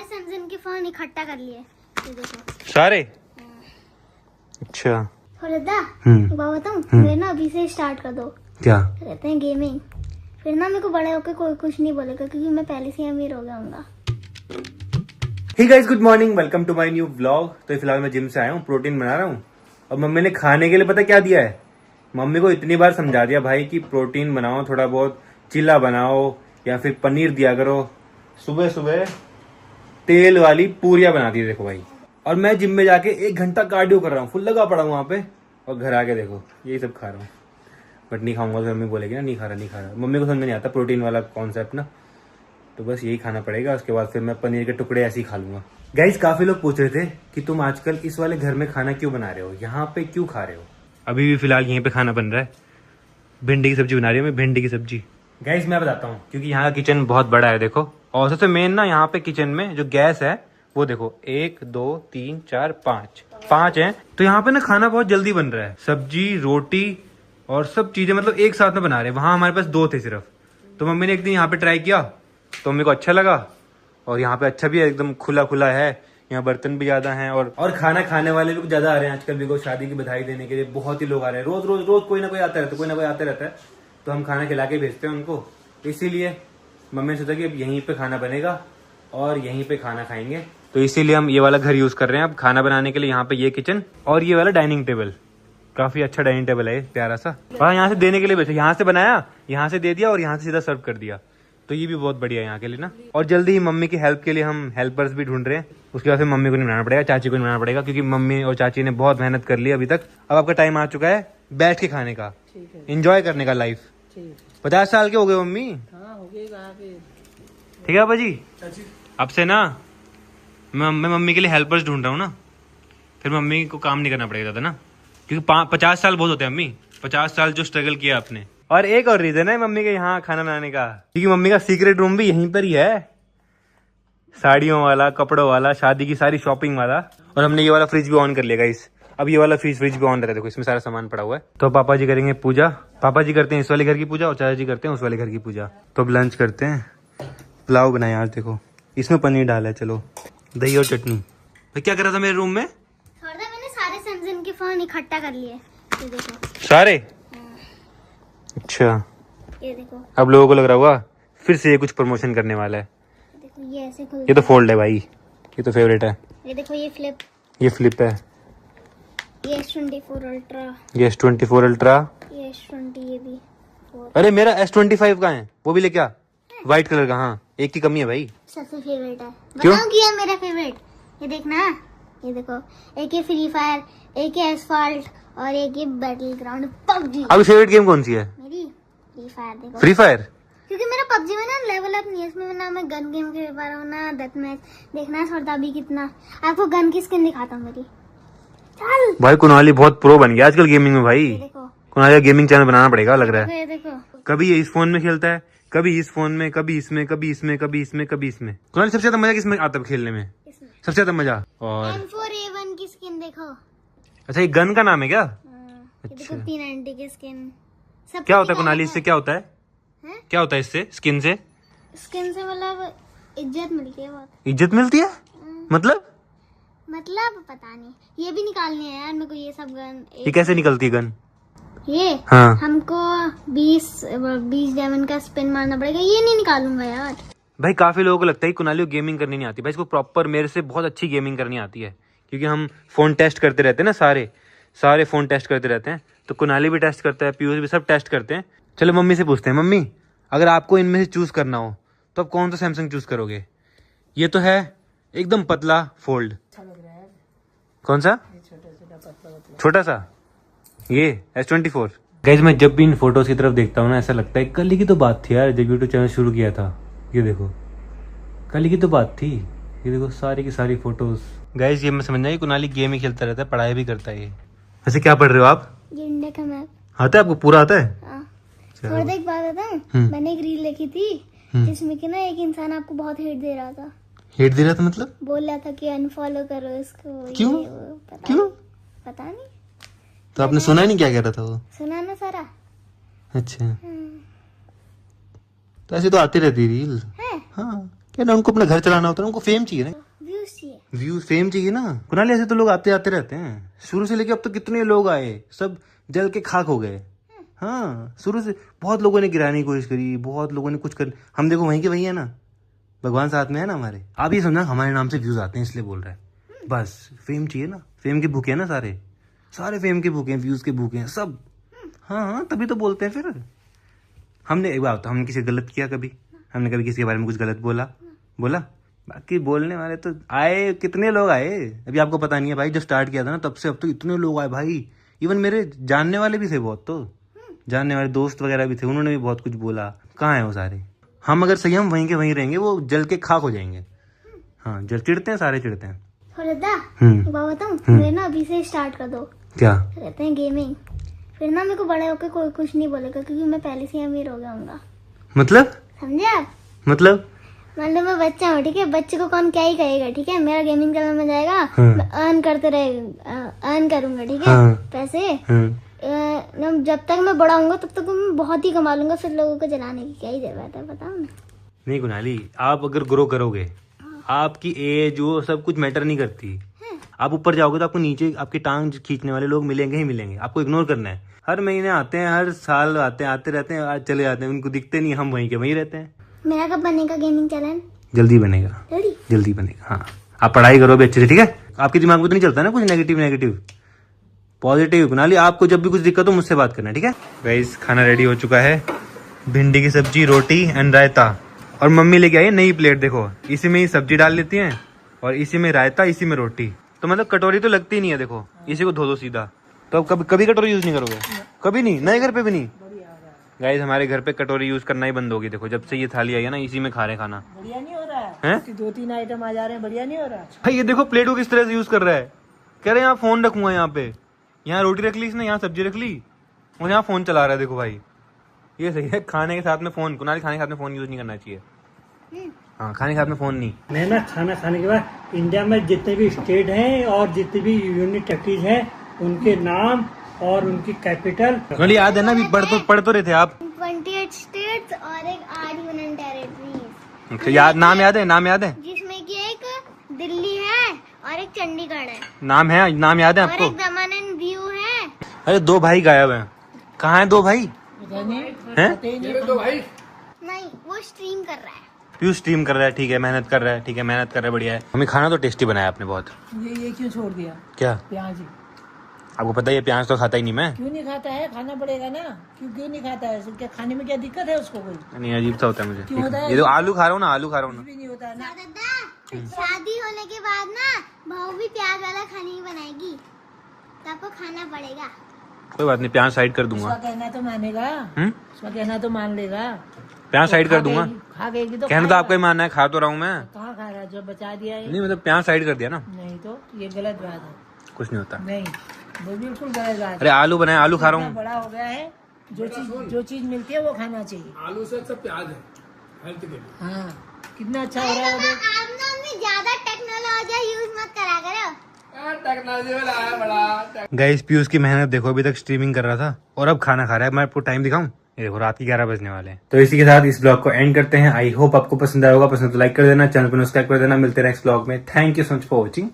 Samsung के phone इकट्ठा कर लिए। ये देखो सारे। अच्छा एक बात बताऊं, मेरे ना अभी से स्टार्ट कर दो। क्या कहते हैं गेमिंग, फिर ना मेरे को बड़े होकर कोई कुछ नहीं बोलेगा क्योंकि मैं पहले से अमीर हो गया हूँ। Hey guys, good morning, welcome to my new vlog. तो फिलहाल मैं जिम से आया हूँ, प्रोटीन बना रहा हूँ। और मम्मी ने खाने के लिए पता क्या दिया है। मम्मी को इतनी बार समझा दिया भाई कि प्रोटीन बनाओ, थोड़ा बहुत चिल्ला बनाओ या फिर पनीर दिया करो। सुबह सुबह तेल वाली पूरियां बनाती है देखो भाई। और मैं जिम में जाके 1 घंटा कार्डियो कर रहा हूँ, फुल लगा पड़ा हूँ वहाँ पे। और घर आके देखो यही सब खा रहा हूँ। बट नहीं खाऊंगा तो मम्मी बोलेगी ना नहीं खा रहा। मम्मी को समझ नहीं आता प्रोटीन वाला कॉन्सेप्ट ना, तो बस यही खाना पड़ेगा। उसके बाद फिर मैं पनीर के टुकड़े ऐसे ही खा लूंगा। गाइस, काफी लोग पूछ रहे थे कि तुम आजकल इस वाले घर में खाना क्यों बना रहे हो, यहाँ पे क्यों खा रहे हो। अभी भी फिलहाल यहीं पे खाना बन रहा है। भिंडी की सब्जी बना रही हूँ मैं, भिंडी की सब्जी। गाइस मैं बताता हूँ, क्योंकि यहाँ का किचन बहुत बड़ा है देखो। और सबसे मेन ना यहाँ पे किचन में जो गैस है वो देखो 1 2 3 4 5 है। तो यहाँ पे ना खाना बहुत जल्दी बन रहा है। सब्जी रोटी और सब चीजें मतलब एक साथ में बना रहे हैं। वहां हमारे पास 2 थे सिर्फ। तो मम्मी ने एक दिन यहाँ पे ट्राई किया तो मम्मी को अच्छा लगा। और यहाँ पे अच्छा भी है, एकदम खुला खुला है। यहाँ बर्तन भी ज्यादा हैं और खाना खाने वाले लोग ज्यादा आ रहे हैं आजकल। बिकॉज शादी की बधाई देने के लिए बहुत ही लोग आ रहे हैं। रोज रोज रोज कोई ना कोई आता रहता है, कोई ना कोई आता रहता है। तो हम खाना खिला के भेजते हैं उनको। इसीलिए मम्मी ने सोचा कि अब यहीं पे खाना बनेगा और यहीं पे खाना खाएंगे। तो इसीलिए हम ये वाला घर यूज कर रहे हैं अब खाना बनाने के लिए। यहाँ पे ये किचन और ये वाला डाइनिंग टेबल, काफी अच्छा डाइनिंग टेबल है, प्यारा सा। और यहाँ से देने के लिए बैठे, यहाँ से बनाया, यहाँ से दे दिया और यहाँ से सीधा सर्व कर दिया। तो ये भी बहुत बढ़िया है यहाँ के लिए ना। और जल्दी ही मम्मी की हेल्प के लिए हम हेल्पर्स भी ढूंढ रहे हैं। उसके बाद फिर मम्मी को नहीं बनाना पड़ेगा, चाची को नहीं बनाना पड़ेगा, क्योंकि मम्मी और चाची ने बहुत मेहनत कर ली अभी तक। अब आपका टाइम आ चुका है बैठ के खाने का, एंजॉय करने का लाइफ। 50 साल के हो गए मम्मी। ठीक है बाबा जी, अब से ना मैं मम्मी के लिए हेल्पर्स ढूंढ रहा हूँ ना। फिर मम्मी को काम नहीं करना पड़ेगा ज्यादा ना, क्योंकि 50 साल बहुत होते हैं मम्मी। 50 साल जो स्ट्रगल किया आपने। और एक और रीजन है मम्मी के यहाँ खाना बनाने का, क्योंकि मम्मी का सीक्रेट रूम भी यहीं पर ही है। साड़ियों वाला, कपड़ों वाला, शादी की सारी शॉपिंग वाला। और हमने ये वाला फ्रिज भी ऑन कर लिया गाइस। अब ये वाला फ्रिज भी ऑन रहता है, देखो इसमें सारा सामान पड़ा हुआ है। तो पापा जी करेंगे पूजा। पापा जी करते हैं इस वाले घर की पूजा और चाचा जी करते हैं उस वाले घर की पूजा। तो अब लंच करते हैं। पुलाव बनाए आज, देखो इसमें पनीर डाला है। चलो दही और चटनी। भाई क्या कर रहा था मेरे रूम में? मैंने सारे सैमसंग के फोन इकट्ठा कर लिए। ये देखो सारे। अच्छा, ये देखो। अब लोगों को लग रहा होगा फिर से ये कुछ प्रमोशन करने वाला है। देखो ये ऐसे खुल, ये तो फोल्ड है भाई, ये तो फेवरेट है। ये देखो ये फ्लिप है। ये S24 अल्ट्रा, ये S24 अल्ट्रा, ये S20, ये भी। अरे मेरा S25 का है, वो भी ले क्या? व्हाइट कलर का। हाँ, एक की कमी है भाई। सबसे फेवरेट है। क्यों? बताऊं क्या मेरा फेवरेट? ये देखना, ये देखो, एक ये फ्री फायर, एक ये एसफाल्ट और एक ये बैटल ग्राउंड पबजी। अभी फेवरेट गेम कौन सी है? मेरी फ्री फायर। देखो फ्री फायर। क्योंकि मेरा पबजी में ना लेवल अप नहीं है। इसमें ना मैं गन गेम खेल पा रहा हूँ ना डेथ मैच। देखना छोड़ता भी कितना। आपको गन की स्किन दिखाता हूँ मेरी। चल भाई कुणाली बहुत प्रो बन गया आजकल गेमिंग में भाई। ये देखो, कुणाली गेमिंग चैनल बनाना पड़ेगा लग रहा है। ये देखो। कभी ये इस फोन में खेलता है, कभी इस फोन में, कभी इसमें, कभी इसमें, कभी इसमें, कभी इसमें। कुणाली सबसे ज्यादा मजा किसमें आता है खेलने में? इसमें सबसे ज्यादा मजा। और M4A1 की स्किन देखो। अच्छा, ये गन का नाम है क्या? ये देखो P90 की स्किन। सब क्या होता है कुणाली इससे? क्या होता है? क्या होता है इससे? स्किन से? स्किन से मतलब इज्जत मिलती है बहुत। इज्जत मिलती है? मतलब पता नहीं। ये भी निकालनी है यार मेरे को, ये सब गन। ये कैसे निकलती है गन? ये हाँ, हमको 20 डायमंड का स्पिन मारना पड़ेगा। ये नहीं निकालूंगा यार। भाई काफी लोगों को लगता है कि कुणाली को गेमिंग करनी नहीं आती। भाई इसको प्रॉपर मेरे से बहुत अच्छी गेमिंग करनी आती है, क्योंकि हम फोन टेस्ट करते रहते हैं ना। सारे फोन टेस्ट करते रहते हैं। तो कुणाली भी टेस्ट करता है, पीयूष भी, सब टेस्ट करते हैं। चलो मम्मी से पूछते हैं। मम्मी, अगर आपको इनमें से चूज करना हो तो आप कौन सा सैमसंग चूज करोगे? ये तो है एकदम पतला फोल्ड। कौन सा? छोटा सा, ये S24। गाइस मैं जब भी इन फोटोज की तरफ देखता हूँ ना, ऐसा लगता है कल ही की तो बात थी यार, जब यूट्यूब चैनल शुरू किया था। ये देखो कल ही की तो बात थी। ये देखो सारी की सारी फोटोज। गाइस ये मैं समझना है कुणाली गेम ही खेलता रहता है, पढ़ाई भी करता है ये। वैसे क्या पढ़ रहे हो आप? ये इंडिया का मैप आता है आपको? पूरा आता है? हाँ। थोड़ा एक बात बताऊं, मैंने एक रील देखी थी जिसमें कि ना एक इंसान आपको बहुत हेट दे रहा था। हेट दे रहा था मतलब? बोल रहा था कि अनफॉलो करो इसको। क्यों? पता नहीं। तो आपने सुना ही नहीं क्या कह रहा था वो? सुना ना सारा। अच्छा, तो ऐसे तो आती रहती रील। है? हाँ, क्या ना, उनको अपना घर चलाना होता है, उनको फेम चाहिए ना, व्यूज चाहिए। व्यूज फेम चाहिए ना। कुणाली ऐसे तो लोग आते आते रहते हैं, शुरू से लेके अब तो कितने लोग आए, सब जल के खाक हो गए। हाँ, शुरू से बहुत लोगों ने गिराने की कोशिश करी, बहुत लोगों ने कुछ कर, हम देखो वहीं के वहीं है ना, भगवान साथ में है ना हमारे। आप ये समझना हमारे नाम से व्यूज आते हैं इसलिए बोल रहे हैं, बस फेम चाहिए ना, फेम के भूखे हैं ना सारे, सारे फेम के भूखे हैं, व्यूज के भूखे हैं सब। हाँ, तभी तो बोलते हैं फिर। हमने एक बात, हमने किसी गलत किया कभी? हमने कभी किसी के बारे में कुछ गलत बोला? बाकी बोलने वाले तो आए, कितने लोग आए, अभी आपको पता नहीं है भाई। जब स्टार्ट किया था ना तब से अब तो इतने लोग आए भाई। इवन मेरे जानने वाले भी थे बहुत, तो जानने वाले दोस्त वगैरह भी थे, उन्होंने भी बहुत कुछ बोला। कहाँ है वो सारे? हम अगर सही हम वहीं के वहीं रहेंगे, वो जल के खाक हो जाएंगे। हाँ, जल चिढ़ते हैं, सारे चिढ़ते हैं। एक बात बताऊं, मेरे ना अभी से स्टार्ट कर दो। क्या कहते हैं गेमिंग, फिर ना मेरे को बड़े होकर कोई कुछ नहीं बोलेगा, क्योंकि मैं पहले से ही अमीर हो गया हूँ। मतलब? समझे आप? मतलब मैं बच्चा हूँ, ठीक है, बच्चे को कौन क्या ही कहेगा, ठीक है। मेरा गेमिंग चैनल में जाएगा, मैं अर्न करूंगा, ठीक है, पैसे। जब तक मैं बड़ा हूँगा तब तक मैं बहुत ही कमा लूंगा, फिर लोगों को जलाने की क्या ही जरूरत है, बताओ ना। नहीं कुणाली, आप अगर ग्रो करोगे, आपकी एज वो सब कुछ मैटर नहीं करती। आप ऊपर जाओगे तो आपको नीचे आपकी टांग खींचने वाले लोग मिलेंगे ही मिलेंगे, आपको इग्नोर करना है। हर महीने आते हैं, हर साल आते रहते हैं, आज चले जाते हैं, उनको दिखते नहीं, हम वहीं के वहीं रहते हैं। मेरा कब बनेगा गेमिंग चैनल? जल्दी बनेगा, जल्दी बनेगा। हाँ, आप पढ़ाई करो अभी अच्छे से, ठीक है। आपके दिमाग में तो नहीं चलता ना कुछ नेगेटिव, पॉजिटिव। कुणाली, आपको जब भी कुछ दिक्कत हो मुझसे बात करना, ठीक है। गाइस, खाना रेडी हो चुका है, भिंडी की सब्जी, रोटी एंड रायता। और मम्मी लेके आई है नई प्लेट, देखो इसी में ही सब्जी डाल लेती हैं और इसी में रायता, इसी में रोटी। तो मतलब कटोरी तो लगती नहीं है, देखो इसी को धो दो सीधा। तो अब कभी कटोरी यूज नहीं करोगे? कभी नहीं? नए घर पे भी नहीं? गाइस, हमारे घर पे कटोरी यूज करना ही बंद होगी। देखो जब से ये थाली आई है ना, इसी में खा रहे खाना। बढ़िया नहीं हो रहा है? 2-3 आइटम आ जा रहे हैं, बढ़िया नहीं हो रहा? भाई ये देखो प्लेट को किस तरह से यूज कर रहा है। कह रहे यहाँ फोन रखूंगा, यहाँ पे, यहाँ रोटी रख ली इसने, यहाँ सब्जी रख ली और यहाँ फोन चला रहा है। देखो भाई, ये सही है? खाने के साथ में फोन, कुणाली खाने के साथ में फोन यूज नहीं करना चाहिए। हाँ, खाने के साथ में फोन नहीं। मैं ना खाना खाने के बाद इंडिया में जितने भी स्टेट हैं और जितने भी यूनियन टेरिटरीज हैं, उनके नाम और उनकी कैपिटल। कुणाली याद है ना, अभी पढ़ तो रहे थे आप। 28 स्टेट्स और एक 8 यूनियन टेरिटरीज। अच्छा, याद नाम याद है? जिसमें कि एक दिल्ली है और एक चंडीगढ़ है। नाम याद है और आपको? एक दमन एंड दीव है। अरे 2 भाई गायब हैं, कहाँ है 2 भाई? नहीं, वो स्ट्रीम कर रहा है। पीयूष स्ट्रीम कर रहा है, ठीक है, मेहनत कर रहा है, बढ़िया है। हमें खाना तो टेस्टी बनाया आपने बहुत। ये क्यों छोड़ दिया? क्या? प्याज। आपको पता है ये प्याज तो खाता ही नहीं मैं। क्यों नहीं खाता है? खाना पड़ेगा ना। क्यों नहीं खाता है? क्या खाने में क्या दिक्कत है उसको? कोई नहीं, अजीब सा होता है मुझे। क्यों होता है? ये तो आलू खा रहा हूँ ना, कुछ भी नहीं होता है ना। दादा, शादी होने के बाद ना बहू भी प्याज वाला खाना ही बनाएगी, तो आपको खाना पड़ेगा। कोई बात नहीं, प्याज साइड कर दूंगा। उसका कहना तो मानेगा, उसका कहना तो मान लेगा। प्याज साइड कर दूंगा। खा गई तो कहना तो आपका ही मानना है, खा तो रहा हूँ मैं। कहाँ खा रहा है? जो बचा दिया है। नहीं मतलब प्याज साइड कर दिया ना। नहीं तो ये गलत बात है। कुछ नहीं होता। नहीं, वो बिल्कुल गलत बात है। अरे आलू बनाए, आलू खा रहा हूँ। बड़ा हो गया है, जो चीज मिलती है वो खाना चाहिए। आलू से अच्छा प्याज है हेल्थ के लिए। हाँ, कितना अच्छा हो रहा है। आप ना अपनी ज्यादा टेक्नोलॉजी यूज मत करा करो। टेक्नोलॉजी में लाया बड़ा। गाइस, पीयूष की मेहनत देखो, अभी तक स्ट्रीमिंग कर रहा था और अब खाना खा रहा है। मैं आपको टाइम दिखाऊं, ये देखो रात के 11 बजने वाले हैं। तो इसी के साथ इस ब्लॉग को एंड करते हैं। आई होप आपको पसंद आया होगा, पसंद तो लाइक कर देना, चैनल को सब्सक्राइब कर देना। मिलते हैं नेक्स्ट ब्लॉग में। Thank you so much for watching.